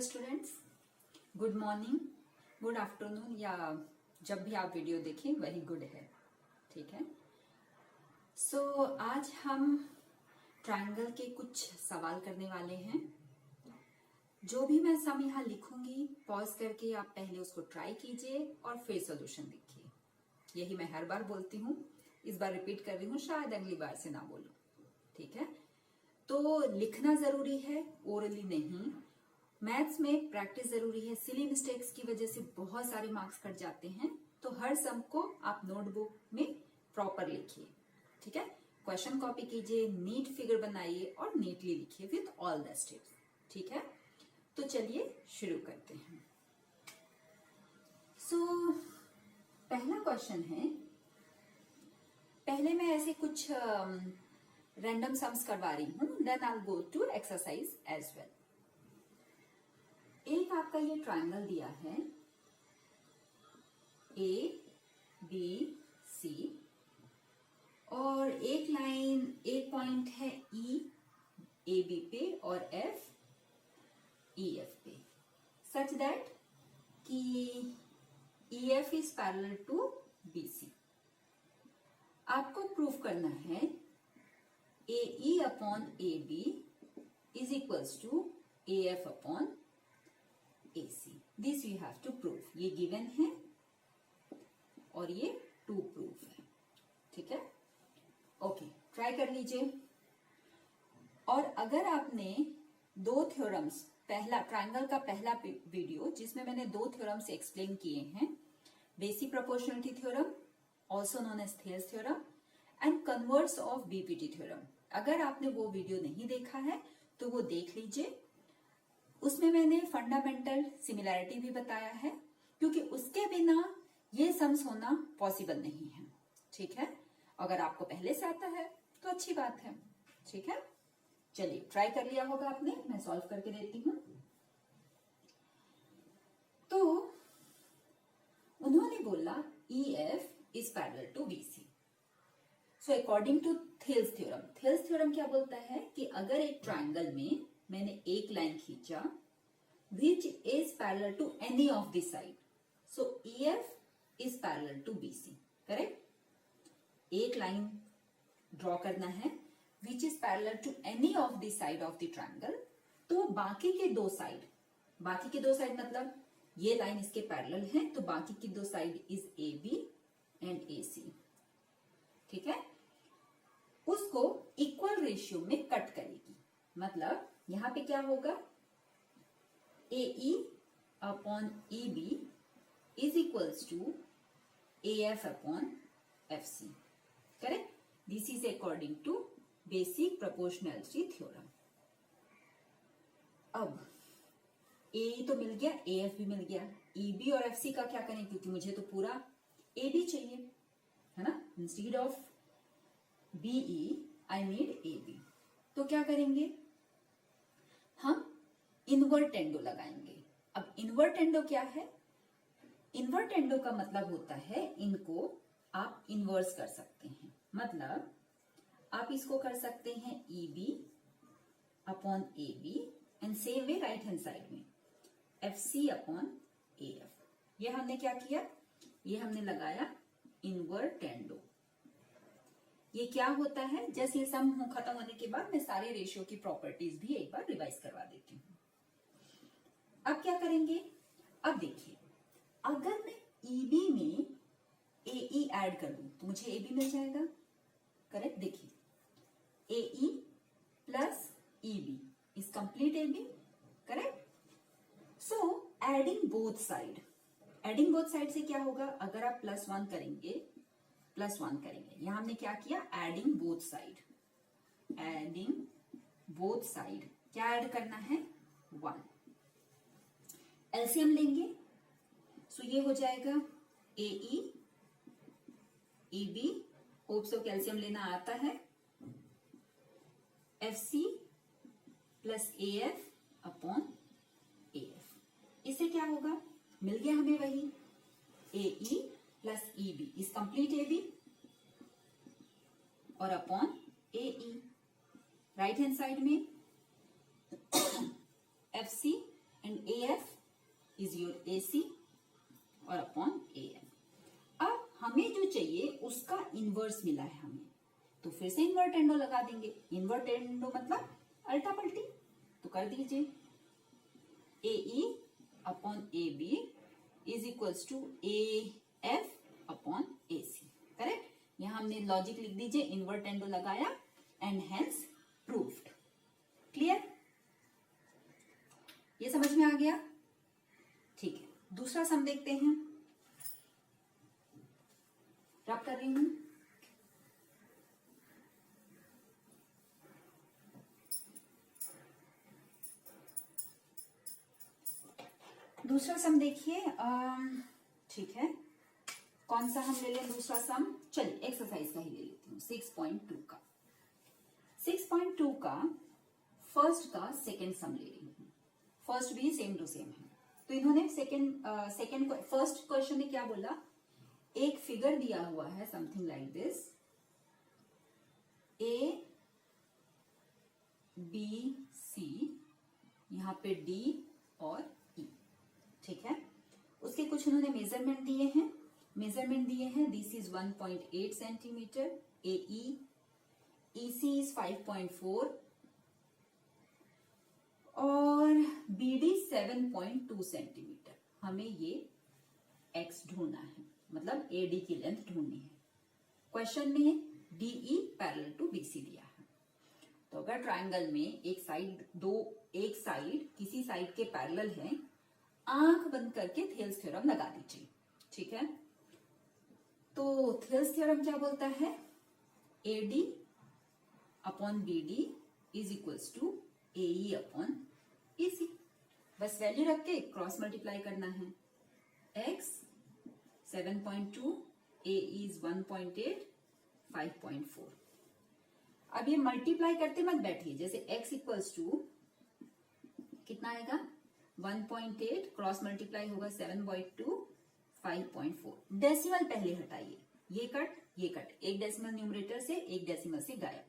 Hello students, good morning, good afternoon या जब भी आप वीडियो देखें वही गुड है। ठीक है। सो आज हम ट्रायंगल के कुछ सवाल करने वाले हैं। जो भी मैं सम यहाँ लिखूंगी पॉज करके आप पहले उसको ट्राई कीजिए और फिर सॉल्यूशन लिखिए। यही मैं हर बार बोलती हूँ, इस बार रिपीट कर रही हूँ, शायद अगली बार से ना बोलूं। ठीक है। तो लिखना जरूरी है, ओरली नहीं। मैथ्स में प्रैक्टिस जरूरी है। सिली मिस्टेक्स की वजह से बहुत सारे मार्क्स कट जाते हैं, तो हर सम को आप नोटबुक में प्रॉपर लिखिए। ठीक है। क्वेश्चन कॉपी कीजिए, नीट फिगर बनाइए और नीटली लिखिए विथ ऑल द स्टेप्स। ठीक है। तो चलिए शुरू करते हैं। सो पहला क्वेश्चन है, पहले मैं ऐसे कुछ रैंडम सम्स करवा रही हूं, then I will go to exercise as well. एक आपका ये ट्रायंगल दिया है ए बी सी और एक लाइन, एक पॉइंट है ई ए बी पे और एफ ई एफ पे, सच दैट कि E F is parallel to B C. आपको प्रूफ करना है A E upon A B is equals to A F upon AC. This you have to prove. ये given है और ये to proof है। ठीक है। ओके, ट्राई कर लीजिए। और अगर आपने दो थ्योरम्स, पहला ट्रायंगल का पहला वीडियो जिसमें मैंने दो थ्योरम्स एक्सप्लेन किए हैं, basic proportionality theorem also known as Thales theorem and converse of BPT theorem, अगर आपने वो वीडियो नहीं देखा है तो वो देख लीजिए। उसमें मैंने फंडामेंटल सिमिलैरिटी भी बताया है, क्योंकि उसके बिना ये सम्स होना पॉसिबल नहीं है। ठीक है। अगर आपको पहले से आता है तो अच्छी बात है। ठीक है। चलिए, ट्राई कर लिया होगा आपने, मैं सॉल्व करके देती हूं। तो उन्होंने बोला E F is parallel to B C. So according to Thales theorem, Thales theorem क्या बोलता है कि अगर एक ट्रायंगल में मैंने एक लाइन खींचा which is parallel to any of the side, so EF is parallel to BC, correct. एक लाइन ड्रॉ करना है which is parallel to any of the side of the triangle, तो बाकी के दो साइड मतलब ये लाइन इसके पैरेलल है, तो बाकी की दो side is AB and AC। ठीक है। उसको इक्वल रेशियो में कट करेगी, मतलब यहां पे क्या होगा, A E upon E B is equals to A F upon F C, correct. This is according to basic proportionality theorem. अब ए तो मिल गया, ए एफ भी मिल गया, ई बी और एफ सी का क्या करें, क्योंकि मुझे तो पूरा ए बी चाहिए, है ना। Instead of B E I need A B. तो क्या करेंगे, हम इन्वर्टेंडो लगाएंगे। अब इन्वर्टेंडो क्या है, इन्वर्टेंडो का मतलब होता है इनको आप इन्वर्स कर सकते हैं, मतलब आप इसको कर सकते हैं E B upon A B and same way right hand side में F C upon A F. ये हमने क्या किया, ये हमने लगाया इन्वर्टेंडो। ये क्या होता है, जैसे ये सम खत्म होने के बाद मैं सारे रेशियो की प्रॉपर्टीज भी एक बार रिवाइज करवा देती हूँ। अब क्या करेंगे, अब देखिए, अगर मैं EB में AE ऐड कर दूं तो मुझे AB मिल जाएगा, करेक्ट। देखिए AE plus EB is complete AB, correct. So adding both side से क्या होगा, अगर आप +1 करेंगे, यहां हमने क्या किया, एडिंग बोथ साइड, क्या ऐड करना है, 1। एलसीएम लेंगे, सो ये हो जाएगा AE EB, hope so calcium लेना आता है, FC plus AF upon AF। इससे क्या होगा, मिल गया हमें वही AE plus EB is complete AB और upon AE। Right hand side में FC and AF is your AC और अपॉन AM। अब हमें जो चाहिए उसका इनवर्स मिला है हमें, तो फिर से इन्वर्टेंडो लगा देंगे। इन्वर्टेंडो मतलब अल्टा पल्टी, तो कर दीजिए AE upon AB is equals to AF upon AC। Correct? यहां हमने लॉजिक लिख दीजिए, इन्वर्टेंडो लगाया एंड हेंस प्रूव्ड। क्लियर? ये समझ में आ गया? ठीक है, दूसरा सम देखते हैं। रब कर रही हूं। दूसरा सम देखिए, ठीक है, कौन सा हम ले लें दूसरा सम? चलिए एक्सरसाइज का ही ले लेती हूँ, 6.2 का। 6.2 का फर्स्ट का सेकेंड सम ले रही हूँ। फर्स्ट भी सेम टू सेम है, तो इन्होंने सेकेंड फर्स्ट क्वेश्चन में क्या बोला, एक फिगर दिया हुआ है समथिंग लाइक दिस, ABC, यहाँ पे D और E। ठीक है, उसके कुछ उन्होंने मेजरमेंट दिए हैं। This is 1.8 centimetre, EC is 5.4 और BD 7.2 सेंटीमीटर। हमें ये X ढूंढना है, मतलब AD की लेंथ ढूंढनी है। क्वेश्चन में DE पैरेलल टू BC दिया है। तो अगर ट्रायंगल में एक साइड किसी साइड के पैरेलल है, आंख बंद करके थेल्स थ्योरम लगा दीजिए। ठीक है, तो थेल्स थ्योरम क्या बोलता है, AD upon BD is equals to AE upon EC। बस वैल्यू रख के क्रॉस मल्टीप्लाई करना है। X 7.2, AE is 1.8, 5.4। अब ये मल्टीप्लाई करते मत बैठिए, जैसे x इक्वल्स टू कितना आएगा 1.8, क्रॉस मल्टीप्लाई होगा 7.2, 5.4। डेसिमल पहले हटाइए, ये कट, एक डेसिमल न्यूमरेटर से एक डेसिमल से गायब।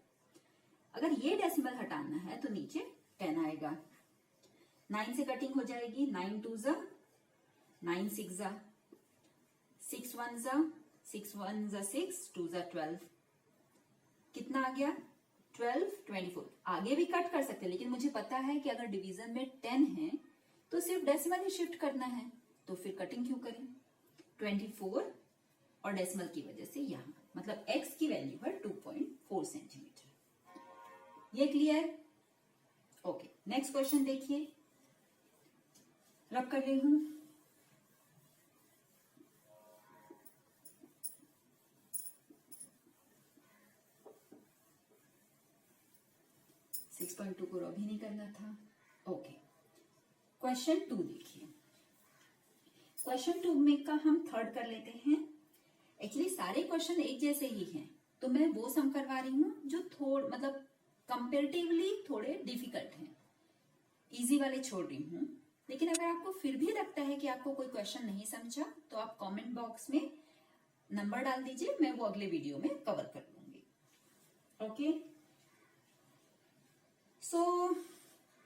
अगर ये डेसिमल हटाना है तो नीचे 10 आएगा। 9 से कटिंग हो जाएगी, 9 2 जा 9 6 जा 6 1 जा 6 1 जा 6 2 जा 12। कितना आ गया 12 24। आगे भी कट कर सकते हैं, लेकिन मुझे पता है कि अगर डिवीजन में 10 है तो सिर्फ डेसिमल ही शिफ्ट करना है, तो फिर कटिंग क्यों करें। 24 और डेसिमल की वजह से यहां मतलब x की वैल्यू है 2.4 सेंटीमीटर। ये क्लियर? ओके, नेक्स्ट क्वेश्चन देखिए, रब कर रही हूं। सिक्स 6.2 को रब ही नहीं करना था। ओके, क्वेश्चन 2 देखिए। क्वेश्चन 2 में का हम थर्ड कर लेते हैं। एक्चुअली सारे क्वेश्चन एक जैसे ही हैं, तो मैं वो सम करवा रही हूँ जो मतलब कंपेरेटिवली थोड़े डिफिकल्ट हैं, इजी वाले छोड़ रही हूँ। लेकिन अगर आपको फिर भी लगता है कि आपको कोई क्वेश्चन नहीं समझा, तो आप कमेंट बॉक्स में नंबर डाल दीजिए, मैं वो अगले वीडियो में कवर कर लूंगी। ओके, सो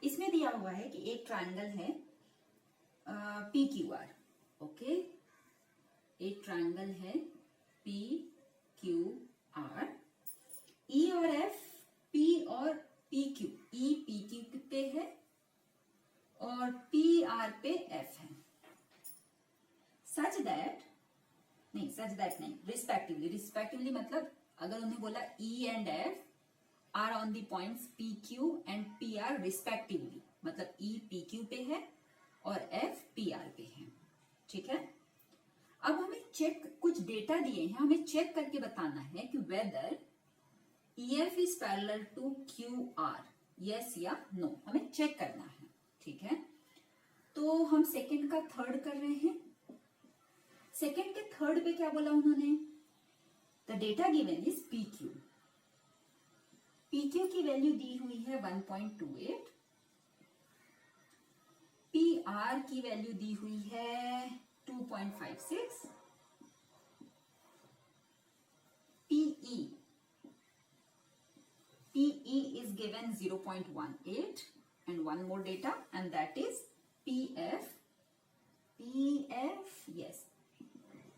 इसमें दिया हुआ है कि एक ट्रायंगल है PQR। ओके, एक ट्रायंगल है PQR, E और F, P और PQ, E PQ पे है और PR पे F है। सच दैट नहीं, रिस्पेक्टिवली मतलब अगर उन्हें बोला E and F are on the points PQ and PR respectively, मतलब E PQ पे है और F PR पे है। ठीक है, अब हमें कुछ डेटा दिए हैं, हमें चेक करके बताना है कि whether EF is parallel to QR, yes या नो, हमें चेक करना है। ठीक है, तो हम सेकंड का थर्ड कर रहे हैं। सेकंड के थर्ड पे क्या बोला उन्होंने, the data given is PQ की वैल्यू दी हुई है 1.28, PR की वैल्यू दी हुई है 2.56, PE is given 0.18 and one more data and that is PF yes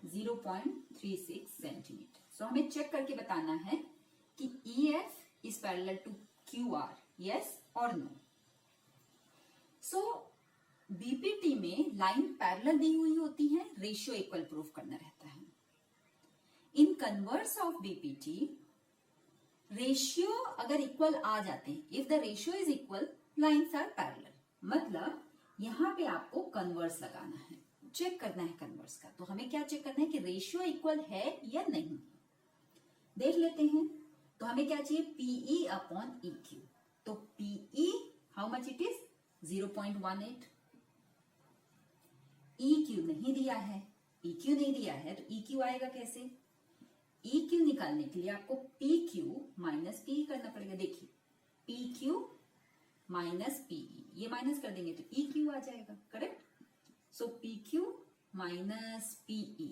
0.36 centimetre. So हमें चेक करके बताना है कि EF is parallel to QR, yes और नो। सो बीपीटी में लाइन पैरेलल दी हुई होती है, रेशियो इक्वल प्रूफ करना रहता है। In converse of BPT ratio अगर इक्वल आ जाते हैं, if the ratio is equal lines are parallel, मतलब यहां पे आपको कन्वर्स लगाना है, चेक करना है कन्वर्स का। तो हमें क्या चेक करना है कि रेशियो इक्वल है या नहीं। देख लेते हैं। तो हमें क्या चाहिए, PE अपॉन EQ। तो PE how much it is 0.18। EQ नहीं दिया है, EQ नहीं दिया है तो EQ आएगा कैसे। EQ निकालने के लिए आपको PQ माइनस PE करना पड़ेगा। देखिए PQ माइनस PE, ये माइनस कर देंगे तो EQ आ जाएगा, correct. So PQ minus PE,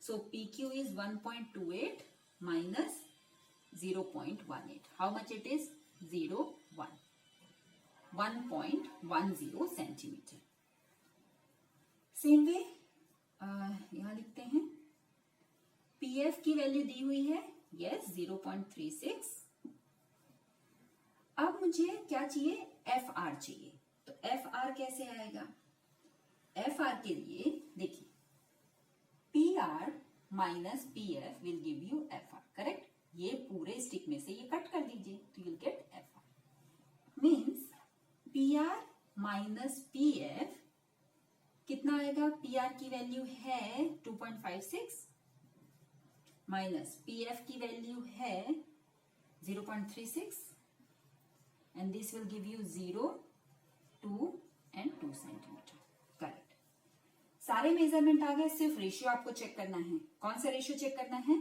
so PQ is 1.28 minus 0.18, how much it is 1.10 centimetre. Same way यहां लिखते हैं, PF की वैल्यू दी हुई है, यस 0.36। अब मुझे क्या चाहिए, FR चाहिए। तो FR कैसे आएगा, FR के लिए देखिए PR minus PF will give you FR, correct. ये पूरे स्टिक में से ये कट कर दीजिए तो you'll get FR। Means PR minus PF कितना आएगा, PR की वैल्यू है 2.56 माइनस PF की वैल्यू है 0.36 and this will give you 0, 2 and 2 centimetre, correct. सारे मेजरमेंट आ गए, सिर्फ रेशियो आपको चेक करना है। कौन सा रेशियो चेक करना है,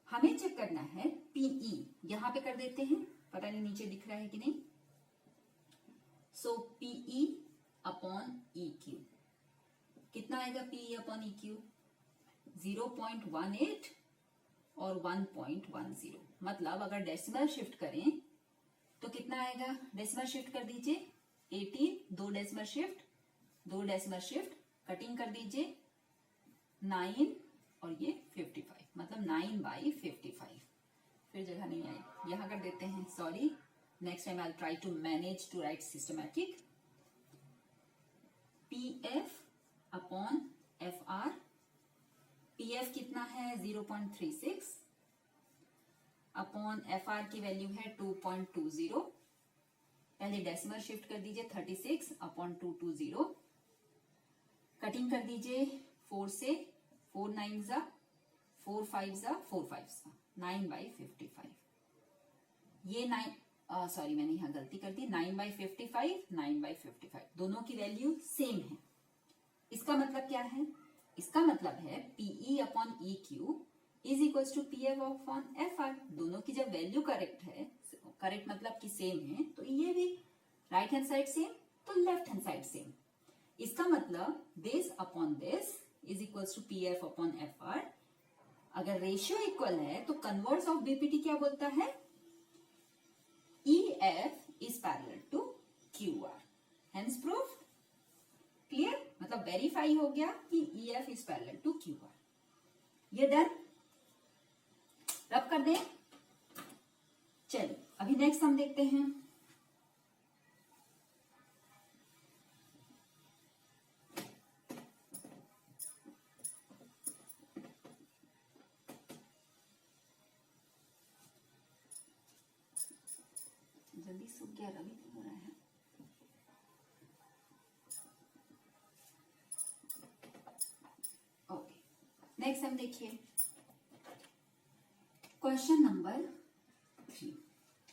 हमें चेक करना है PE। यहां पे कर देते हैं, पता नहीं नीचे दिख रहा है कि नहीं। सो PE अपॉन EQ कितना आएगा, PE अपॉन EQ 0.18 और 1.10। मतलब अगर डेसिमल शिफ्ट करें तो कितना आएगा, डेसिमल शिफ्ट कर दीजिए 18, 2 decimal shift, 2 decimal shift, cutting कर दीजिए 9 और ये 55, मतलब 9/55। फिर जगह नहीं आई, यहां कर देते हैं, sorry. Next time I try to manage to write systematic. PF upon FR, PF कितना है 0.36 अपॉन FR की वैल्यू है 2.20। पहले डेसिमल शिफ्ट कर दीजिए 36 अपॉन 220, कटिंग कर दीजिए 4 से, 4 9 जा 4 5 जा 4 5 जा 9/55। ये 9 सॉरी मैंने यहाँ गलती कर दी, 9/55 9/55 दोनों की वैल्यू सेम है। इसका मतलब क्या है, इसका मतलब है PE upon EQ is equals to PF upon FR। दोनों की जब वैल्यू करेक्ट है, करेक्ट मतलब कि सेम है, तो ये भी राइट हैंड साइड सेम तो लेफ्ट हैंड साइड सेम। इसका मतलब this upon this is equals to PF upon FR। अगर रेशियो इक्वल है तो कन्वर्स ऑफ बीपीटी क्या बोलता है, EF is parallel to QR, hence proof clear. मतलब वेरीफाई हो गया कि EF is parallel to QR। ये डन, रब कर दें। चलिए अभी नेक्स्ट हम देखते हैं। जल्दी सूख गया, रवि हो रहा है। ओके नेक्स्ट हम देखिए क्वेश्चन नंबर 3।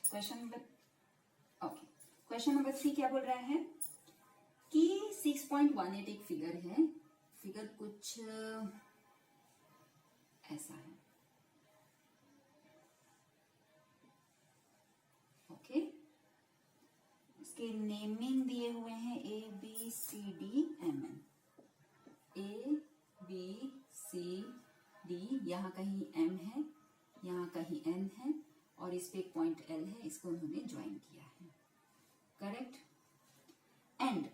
क्वेश्चन नंबर 3 क्या बोल रहा है कि 6.18 एक फिगर है, फिगर कुछ ऐसा है, ओके। इसके नेमिंग दिए हुए हैं ABCDMN, ABCD, यहाँ कहीं M है, यहाँ कहीं N है और इस पे एक पॉइंट L है, इसको उन्होंने ज्वाइन किया है, correct. And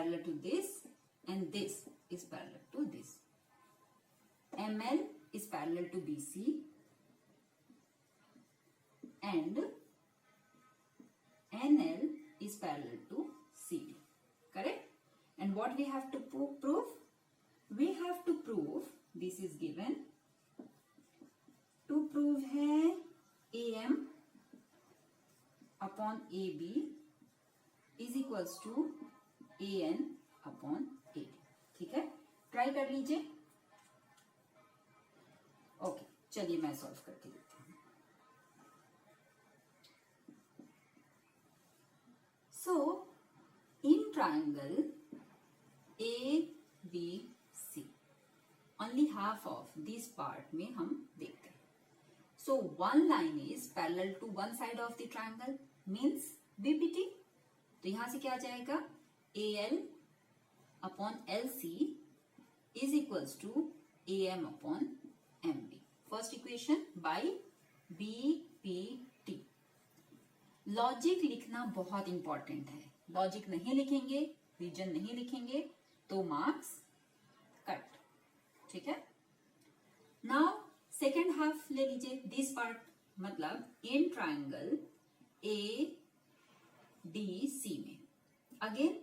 parallel to this and this is parallel to this. ML is parallel to BC and NL is parallel to CD. Correct? And what we have to prove? We have to prove, this is given, to prove है AM upon AB is equals to AN upon AD. ठीक है, try कर लीजिए. Okay, चलिए मैं solve करके देती हूँ. So in triangle ABC, only half of this part में हम देखते हैं. So one line is parallel to one side of the triangle means BPT. तो यहां से क्या आ जाएगा? AL upon LC is equals to AM upon MB. First equation by BPT. Logic लिखना बहुत इंपॉर्टेंट है. लॉजिक नहीं लिखेंगे, रीजन नहीं लिखेंगे तो मार्क्स कट. ठीक है. नाउ सेकेंड हाफ ले लीजिए. दिस पार्ट मतलब इन ट्राइंगल ADC में again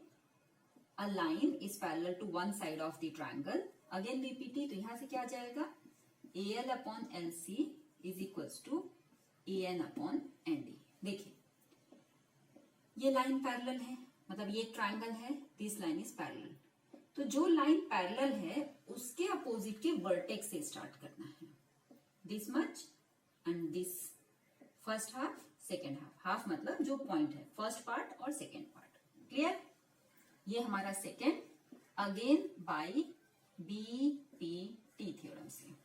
a line is parallel to one side of the triangle. Again BPT. तो यहां से क्या आ जाएगा? AL upon LC is equals to AN upon ND. देखिए ये लाइन पैरेलल है, मतलब ये ट्राइंगल है, दिस लाइन इज पैरेलल. तो जो लाइन पैरेलल है उसके अपोजिट के वर्टेक्स से स्टार्ट करना है. This much and this first half, second half. Half मतलब जो पॉइंट है, फर्स्ट पार्ट और सेकेंड पार्ट. क्लियर? ये हमारा second again by BPT theorem से.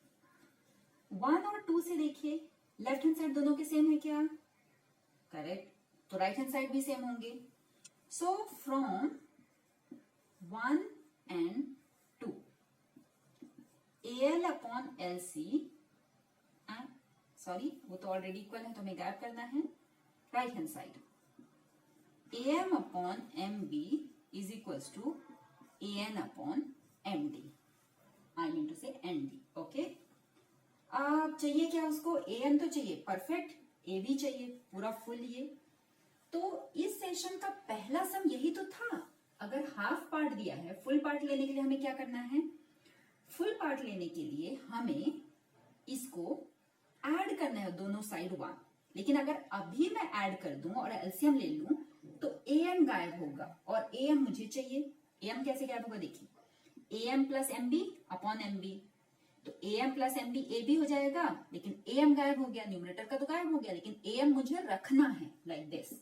1 और 2 से देखिए, लेफ्ट हैंड साइड दोनों के सेम है क्या? करेक्ट. तो राइट हैंड साइड भी सेम होंगे. सो from 1 and 2 AL upon LC, sorry वो तो ऑलरेडी इक्वल है तो हमें गैप करना है. Right hand side AM upon MB is equals to AN upon MD. I mean to say ND. Okay. अब चाहिए क्या उसको? AM तो चाहिए परफेक्ट, AB चाहिए पूरा फुल. ये तो इस सेशन का पहला सम यही तो था. अगर हाफ पार्ट दिया है, फुल पार्ट लेने के लिए हमें क्या करना है? फुल पार्ट लेने के लिए हमें इसको ऐड करना है दोनों साइड 1. लेकिन अगर अभी मैं ऐड कर दूं और एलसीएम ले लूं तो AM गायब होगा और AM मुझे चाहिए. AM कैसे गायब होगा? देखिए AM plus MB upon MB. तो AM प्लस MB AB हो जाएगा, लेकिन AM गायब हो गया, न्यूमरेटर का तो गायब हो गया, लेकिन AM मुझे रखना है लाइक दिस.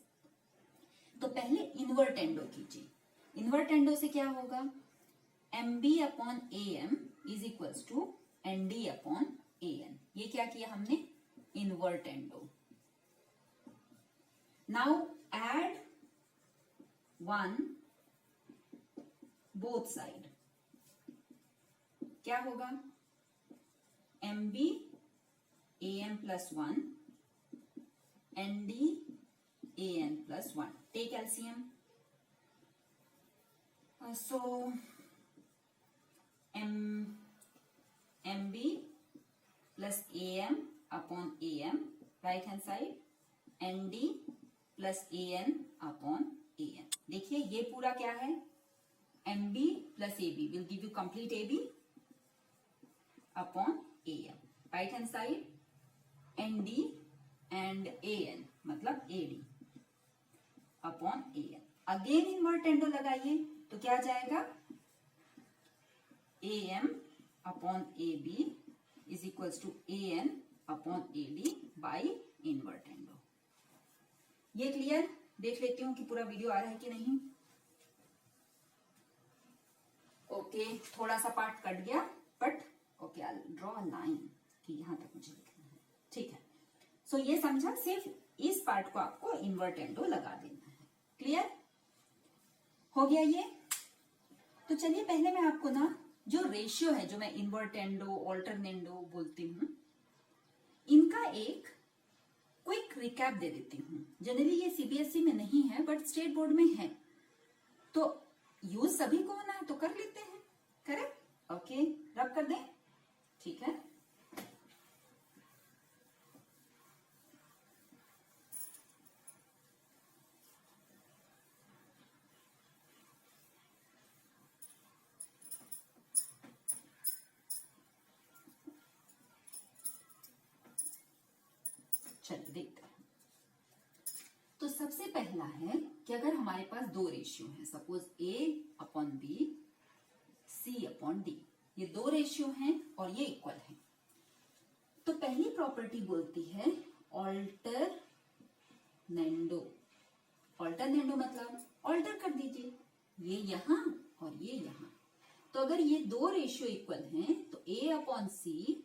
तो पहले इन्वर्टेंडो कीजिए. इन्वर्टेंडो से क्या होगा? MB upon AM is equals to ND upon AN. ये क्या किया हमने? Invertendo. Now add 1 both side. क्या होगा? MB AM plus 1 ND AN plus 1. Take LCM. So MB plus AM upon AM right hand side, ND plus AN upon AN. देखिए ये पूरा क्या है? MB plus AB will give you complete AB upon AM. Right hand side ND and AN मतलब AD upon AN. Again invertendo लगाइए तो क्या जाएगा? AM upon AB is equals to AN upon AD by invertendo. ये clear? देख लेती हूँ कि पूरा वीडियो आ रहा है कि नहीं. ओके, थोड़ा सा पार्ट कट गया but okay, I draw a line कि यहां तक मुझे लिखना है. ठीक है. सो ये समझा, सिर्फ इस पार्ट को आपको इन्वर्टेंडो लगा देना है. क्लियर हो गया ये? तो चलिए पहले मैं आपको ना जो रेशियो है, जो मैं इन्वर्टेंडो ऑल्टरनेंडो बोलती हूँ, इनका एक क्विक रिकैप दे देती हूँ. जनरली ये सीबीएसई में नहीं है बट स्टेट बोर्ड में है. तो यूज सभी को होना है तो कर लेते हैं, करेक्ट। ओके, रब कर दें, ठीक है। चलिए देखते हैं। तो सबसे पहला है कि अगर हमारे पास दो रेशियो हैं, सपोज A/B, C/D, ये दो रेशियो हैं और ये इक्वल है, तो पहली प्रॉपर्टी बोलती है ऑल्टरनेंडो। ऑल्टरनेंडो मतलब ऑल्टर कर दीजिए, ये यहां और ये यहां। तो अगर ये दो रेशियो इक्वल हैं तो A/C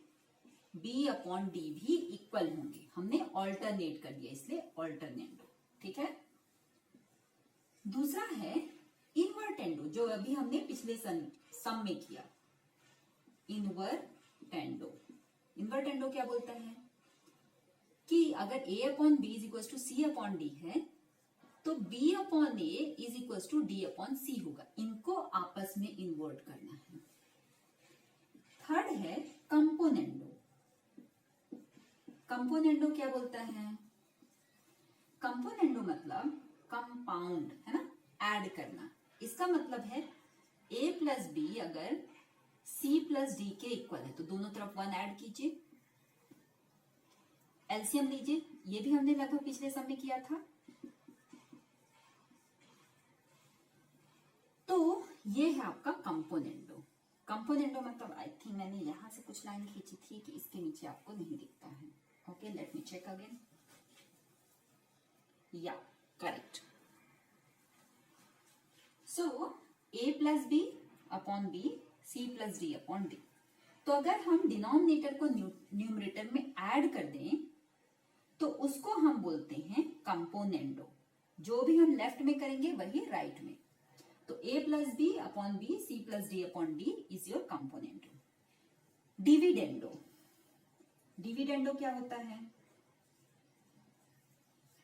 B/D भी इक्वल होंगे। हमने ऑल्टरनेट कर दिया, इसलिए ऑल्टरनेंडो, ठीक है। दूसरा है इनवर्टेंडो, जो अभी हमने पिछले सम में किया। इनवर्टेंडो, इनवर्टेंडो क्या बोलता है कि अगर A/B is equal to C/D है तो B/A is equal to D/C होगा। इनको आपस में इन्वर्ट करना है। थर्ड है कंपोनेंडो। कंपोनेंडो क्या बोलता है? कंपोनेंडो मतलब कंपाउंड, है ना, ऐड करना। इसका मतलब है A+B अगर C+D के इक्वल है तो दोनों तरफ 1 ऐड कीजिए, एलसीएम लीजिए। ये भी हमने लगभग पिछले सम में किया था। तो ये है आपका कंपोनेंडो। कंपोनेंडो मतलब आई थिंक मैंने यहां से कुछ लाइन खींची थी कि इसके नीचे आपको नहीं दिखता है। Okay, let me check again. या करेक्ट। So A+B/B, C+D/D। तो अगर हम डिनोमिनेटर को न्यूमरेटर में ऐड कर दें तो उसको हम बोलते हैं कंपोनेंडो। जो भी हम लेफ्ट में करेंगे वही राइट में। तो A+B/B, C+D/D is your componendo. Dividendo, dividendo क्या होता है?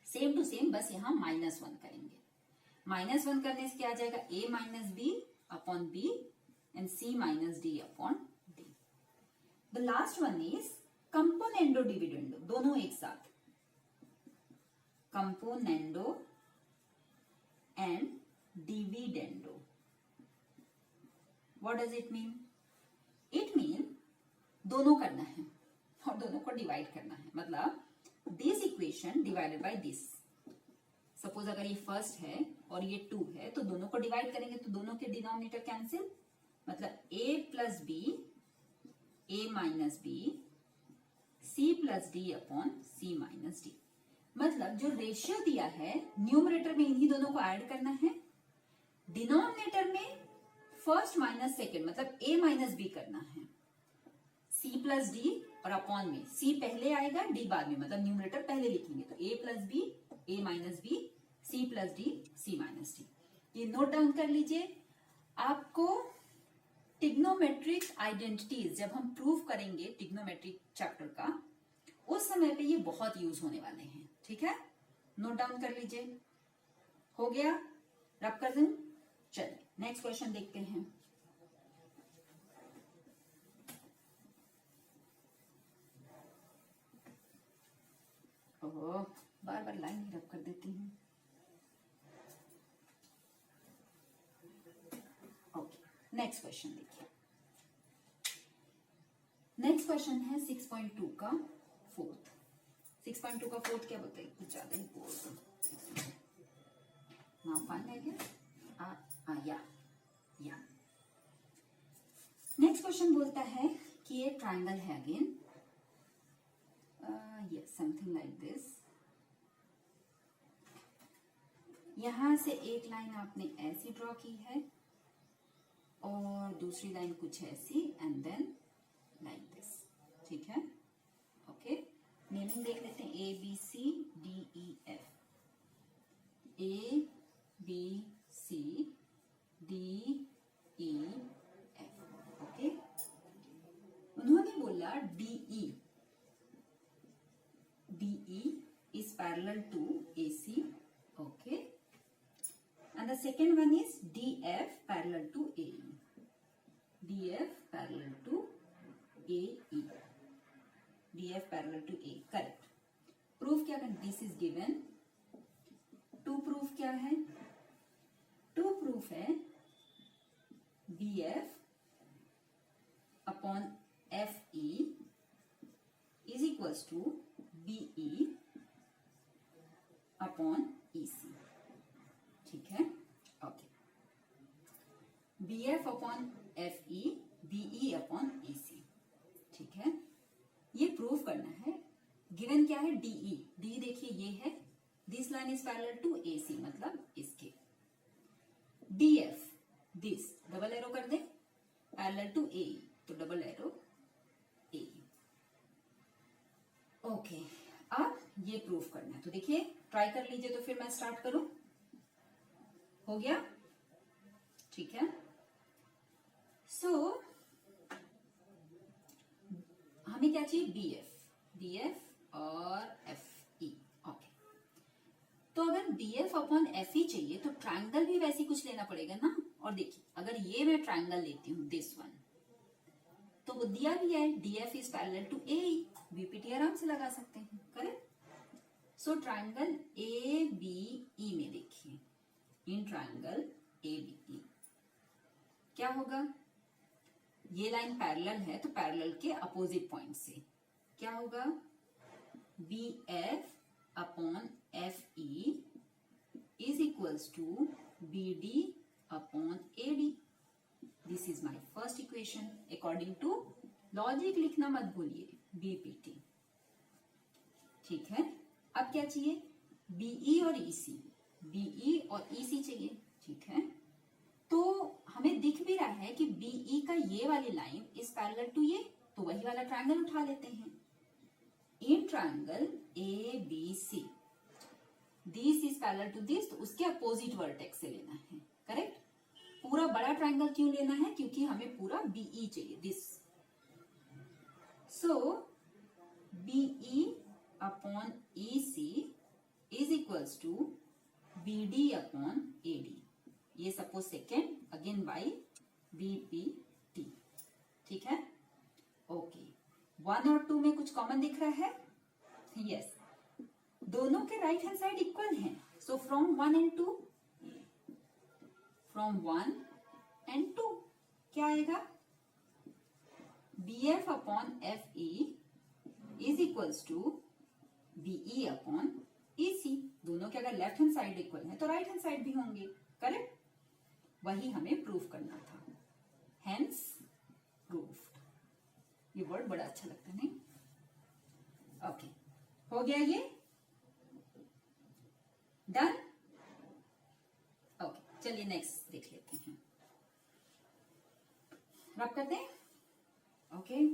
सेम टू सेम, बस यहां -1 करेंगे। -1 करने से क्या आ जाएगा? A-B/B and C-D/D। The last one is componendo dividendo, दोनों एक साथ। Componendo and dividendo. What does it mean? It mean दोनों करना है और दोनों को डिवाइड करना है। मतलब this equation divided by this. Suppose अगर ये फर्स्ट है और ये 2 है तो दोनों को डिवाइड करेंगे तो दोनों के डिनोमिनेटर कैंसिल। मतलब A+B, A-B, C+D/C-D। मतलब जो रेशियो दिया है न्यूमरेटर में इन्हीं दोनों को ऐड करना है, डिनोमिनेटर में फर्स्ट माइनस सेकेंड मतलब A-B करना है, C+D और अपॉन में C पहले आएगा, D बाद में, मतलब न्यूमरेटर पहले लिखेंगे। तो A+B, A-B, C+D, C-D। ये नोट डाउन कर लीजिए। आपको टिग्नोमेट्रिक आइडेंटिटीज जब हम प्रूव करेंगे ट्रिग्नोमेट्रिक चैप्टर का, उस समय पे ये बहुत यूज होने वाले हैं, ठीक है। नोट डाउन कर लीजिए। हो गया? रब कर दूं? चलिए नेक्स्ट क्वेश्चन देखते हैं। ओह, बार बार लाइन ही रब कर देती हूँ। ओके, नेक्स्ट क्वेश्चन देखिए। नेक्स्ट क्वेश्चन है 6.2 का फोर्थ। 6.2 का फोर्थ क्या बताइए? कुछ ज्यादा ही बोल ना, फाइन है क्या? या नेक्स्ट क्वेश्चन बोलता है कि ये ट्राइंगल है again, yes something like this. यहां से एक लाइन आपने ऐसी ड्रॉ की है और दूसरी लाइन कुछ ऐसी एंड देन लाइक दिस, ठीक है। ओके, नेमिंग देख लेते हैं। ABCDEF, ABCDEF। ओके, उन्होंने बोला DE is parallel to AC, okay, and and the second one is DF parallel to AE. DF parallel to AE. DF parallel to A. Correct. Proof क्या करना? This is given. To proof क्या है? To proof है BF upon FE is equals to BE upon EC. ठीक है? Okay. BF upon FE, BE upon EC. ठीक है? ये प्रूफ करना है. गिवन क्या है? DE. D देखिए ये है. This line is parallel to AC, मतलब इसके. DF, दिस डबल एरो कर दे, पैरेलल टू AE, तो डबल एरो AE. ओके. अब ये प्रूफ करना है, तो देखिए ट्राई कर लीजिए. तो फिर मैं स्टार्ट करूं. हो गया? ठीक है. सो हमें क्या चाहिए? BF और FE. ओके. तो अगर BF अपॉन FE चाहिए तो ट्रायंगल भी वैसे कुछ लेना पड़ेगा ना. और देखिए अगर ये मैं ट्रायंगल लेती हूं, दिस वन, तो वो दिया भी है DF is parallel to AE. BPT आराम से लगा सकते हैं. करेक्ट. सो ट्रायंगल ABE में देखिए, इन ट्रायंगल ABE क्या होगा? ये लाइन पैरेलल है तो पैरेलल के अपोजिट पॉइंट से क्या होगा? BF upon FE is equals to BD upon AD. This is my first equation according to logic. लिखना मत भूलिए, बीपीटी. ठीक है. अब क्या चाहिए? BE और EC. BE और EC चाहिए. ठीक है. तो हमें दिख भी रहा है कि BE का ये वाली लाइन इज पैरेलल टू ये, तो वही वाला ट्रायंगल उठा लेते हैं. In triangle ABC this is parallel to this, तो उसके अपोजिट वर्टेक्स से लेना है. करेक्ट. पूरा बड़ा ट्रायंगल क्यों लेना है? क्योंकि हमें पूरा BE चाहिए, this. So BE upon EC is equals to BD upon AD. ये suppose second, again by BPT. ठीक है. ओके. 1 और 2 में कुछ कॉमन दिख रहा है? यस. दोनों के राइट हैंड साइड इक्वल हैं. So from 1 and 2, from 1 and 2 क्या आएगा? BF upon FE is equals to BE upon EC. दोनों के अगर लेफ्ट हैंड साइड इक्वल है तो राइट हैंड साइड भी होंगे. करेक्ट. वही हमें प्रूफ करना था. Hence proofed. ये वर्ड बड़ा अच्छा लगता है नहीं? ओके. हो गया ये. डन. ओके. चलिए नेक्स्ट देख लेते हैं. रब करते हैं. ओके.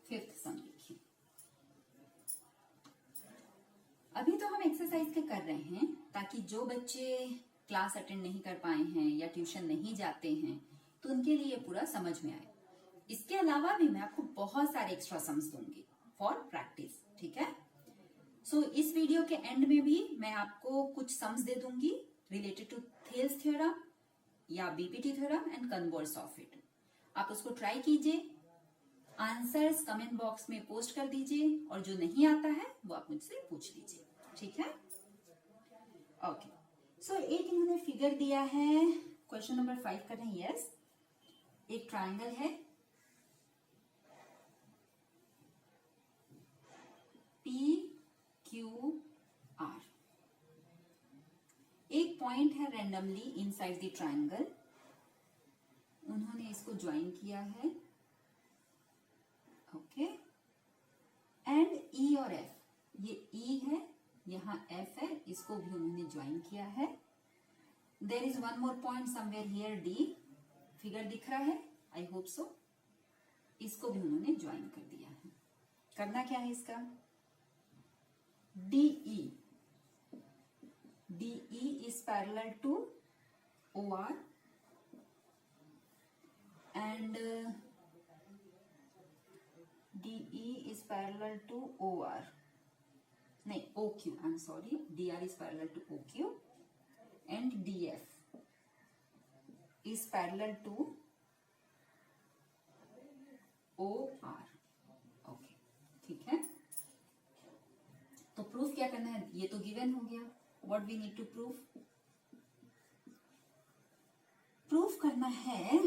फिफ्थ सम लिखिए. अभी तो हम एक्सरसाइज के कर रहे हैं ताकि जो बच्चे क्लास अटेंड नहीं कर पाए हैं या ट्यूशन नहीं जाते हैं तो उनके लिए पूरा समझ में आए. इसके अलावा भी मैं आपको बहुत सारे एक्स्ट्रा सम्स दूंगी फॉर प्रैक्टिस. ठीक है. सो इस वीडियो के एंड में भी मैं आपको कुछ सम्स दे दूंगी रिलेटेड टू थेल्स थ्योरम या BPT theorem and converse of it. आप उसको ट्राई कीजिए. आंसर्स कमेंट बॉक्स में पोस्ट कर दीजिए और जो नहीं आता है वो आप मुझसे पूछ लीजिए. ठीक है. ओके. सो एक इन्होंने फिगर दिया है. क्वेश्चन नंबर 5 कर रहे हैं. यस. एक ट्रायंगल है PQR. एक पॉइंट है रेंडमली इनसाइड द ट्रायंगल. उन्होंने इसको ज्वाइन किया है. ओके. एंड E और F, ये E है, यहाँ F है, इसको भी उन्होंने ज्वाइन किया है. There is one more point somewhere here D. Figure दिख रहा है? I hope so. इसको भी उन्होंने ज्वाइन कर दिया है. करना क्या है इसका? DE DE is parallel to OR and DE is parallel to OR. नहीं, OQ, I'm sorry, DR is parallel to OQ and DF is parallel to OR. Okay, ठीक है। तो प्रूफ क्या करना है, ये तो गिवन हो गया। What we need to proof, proof करना है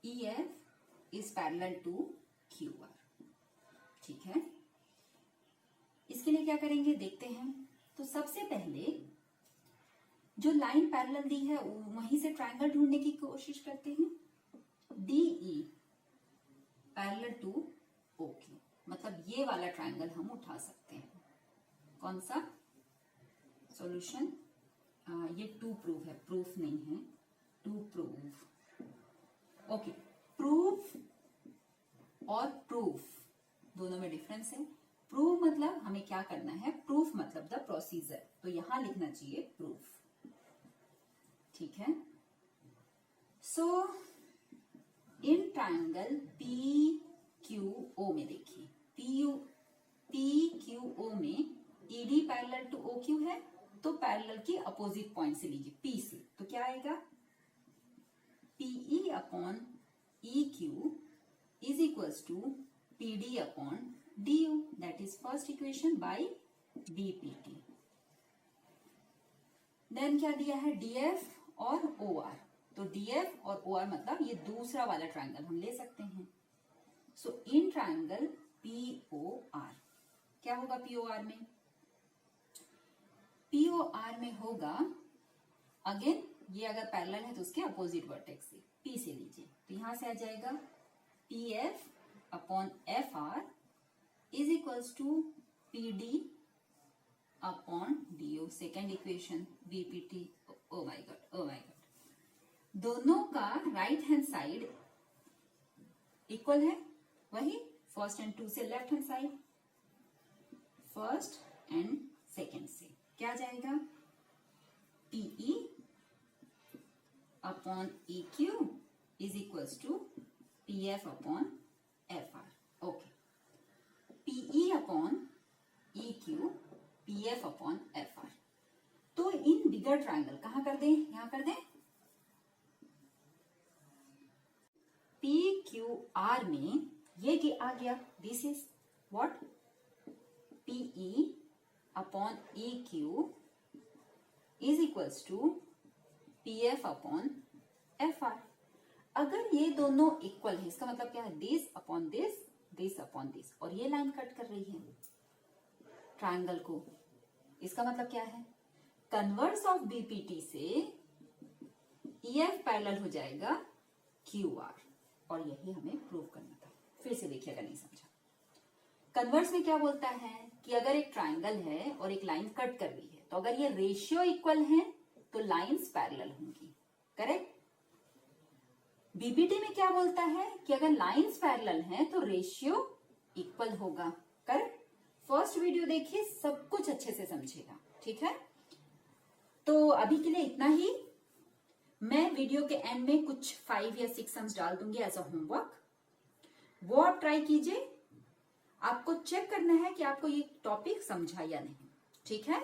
EF is parallel to QR। ठीक है, इसके लिए क्या करेंगे देखते हैं। तो सबसे पहले जो लाइन पैरेलल दी है वहीं से ट्रायंगल ढूंढने की कोशिश करते हैं। DE पैरेलल टू OQ, मतलब ये वाला ट्रायंगल हम उठा सकते हैं। कौन सा सॉल्यूशन, ये टू प्रूफ है, प्रूफ नहीं है, टू प्रूफ। ओके, प्रूफ और प्रूफ दोनों में डिफरेंस है। प्रूफ मतलब हमें क्या करना है, प्रूफ मतलब द प्रोसीजर, तो यहां लिखना चाहिए प्रूफ। ठीक है, सो इन ट्रायंगल PQO में देखिए, PQO में ED पैरेलल टू OQ है, तो पैरेलल की अपोजिट पॉइंट से लीजिए, P से, तो क्या आएगा, PE upon EQ is equals to PD upon DU, that is first equation by BPT। Then क्या दिया है, DF और OR, तो DF और OR मतलब ये दूसरा वाला ट्रायंगल हम ले सकते हैं। सो इन ट्रायंगल POR क्या होगा, POR में, POR में होगा, अगेन ये अगर पैरेलल है तो उसके अपोजिट वर्टेक्स से P से लीजिए, तो यहां से आ जाएगा PF upon FR is equals to PD upon DU, second equation BPT। Oh my god, oh my god, दोनों का राइट हैंड साइड इक्वल है, वही फर्स्ट एंड टू से left hand side, first and second से क्या जाएगा, PE upon EQ is equals to PF upon FR। Okay, PE upon EQ PF upon FR। तो इन बिगर triangle कहां कर दें, यहां कर दें, PQR में ये आ गया, this is what, PE upon EQ is equals to PF upon FR। अगर ये दोनों इक्वल है, इसका मतलब क्या है, this upon this, this upon this, और ये लाइन कट कर रही है ट्रायंगल को, इसका मतलब क्या है, कन्वर्स ऑफ BPT से EF पैरेलल हो जाएगा QR, और यही हमें प्रूव करना था। फिर से देखिए अगर नहीं समझा, कन्वर्स में क्या बोलता है कि अगर एक ट्रायंगल है और एक लाइन कट कर रही है, तो अगर ये रेशियो इक्वल है तो लाइंस पैरेलल होंगी, करेक्ट। BPT में क्या बोलता है कि अगर लाइंस पैरेलल हैं तो रेशियो इक्वल होगा, करेक्ट। फर्स्ट वीडियो देखिए, सब कुछ अच्छे से समझेगा, ठीक है। तो अभी के लिए इतना ही, मैं वीडियो के एंड में कुछ 5 या 6 सम्स डाल दूंगी एज अ होमवर्क, वो आप ट्राई कीजिए। आपको चेक करना है कि आपको ये टॉपिक समझा या नहीं, ठीक है।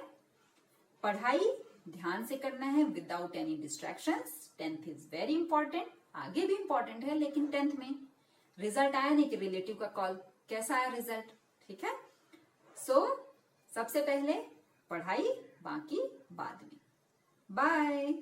पढ़ाई ध्यान से करना है without any distractions. 10th is very important, आगे भी इंपॉर्टेंट है, लेकिन 10th में रिजल्ट आया नहीं कि रिलेटिव का कॉल, कैसा आया रिजल्ट, ठीक है। सो सबसे पहले पढ़ाई, बाकी बाद में। बाय।